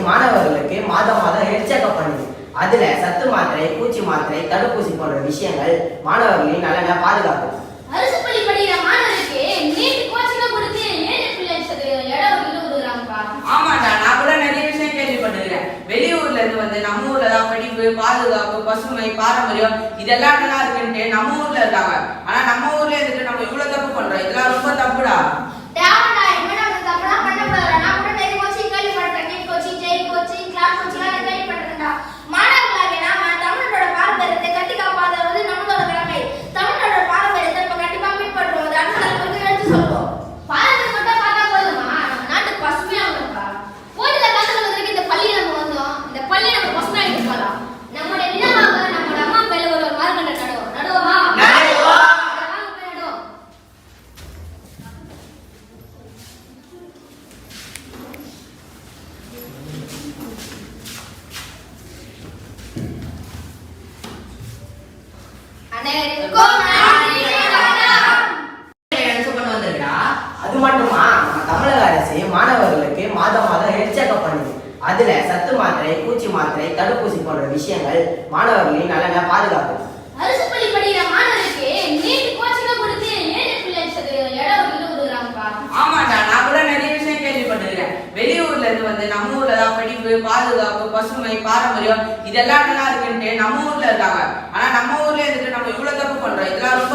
மாணவர்களுக்கு மாதம் health checkup பண்ணுது. அதுல சத்து மாத்திரை, பூச்சி மாத்திரை, தடுப்பூசி போன்ற விஷயங்கள் மாணவர்களின் நலனை பாதுகாக்கும். அரசு பள்ளி படிக்கிற மாணவருக்கு நீட் கோச்சிங் கொடுத்து இடம் ஒதுக்குறாங்கப்பா. ஆமாடா, நான் கூட நிறைய விஷயம் கேள்விப்பட்டிருக்கேன். வெளியூர்ல இருந்து நம்ம ஊர்ல தான் படிப்பு, பாதுகாப்பு, பசுமை, பாரம்பரியம் இதெல்லாம் நல்லா இருக்குன்ட்டு நம்ம ஊர்ல இருக்காங்க. ஆனா நம்ம ஊர்ல இருந்துட்டு நம்ம இவ்வளவு தப்பு பண்றோம். இதெல்லாம் ரொம்ப தப்புடா. அது மட்டுமா, தமிழக அரசு மாணவர்களுக்கு மாதம் ஹெல்த் செக்அப் பண்ணுது. அதுல சத்து மாத்திரை, பூச்சி மாத்திரை, தடுப்பூசி போன்ற விஷயங்கள் மாணவர்களின் நலனை பாதுகாக்கும். அரசு பள்ளி படிக்கிற மாணவருக்கு நீட் கோச்சிங் கொடுத்து இடம் ஒதுக்குறாங்கப்பா. ஆமாடா, நான் கூட நிறைய விஷயம் கேள்விப்பட்டிருக்கேன். வெளியூர்ல இருந்து நம்ம ஊர்ல தான் படிப்பு, பாதுகாப்பு, பசுமை, பாரம்பரியம் இதெல்லாம் நல்லா இருக்குன்ட்டு நம்ம ஊர்ல இருக்காங்க. ஆனா நம்ம ஊர்ல இருந்துட்டு நம்ம இவ்வளவு தப்பு பண்றோம். இதெல்லாம் ரொம்ப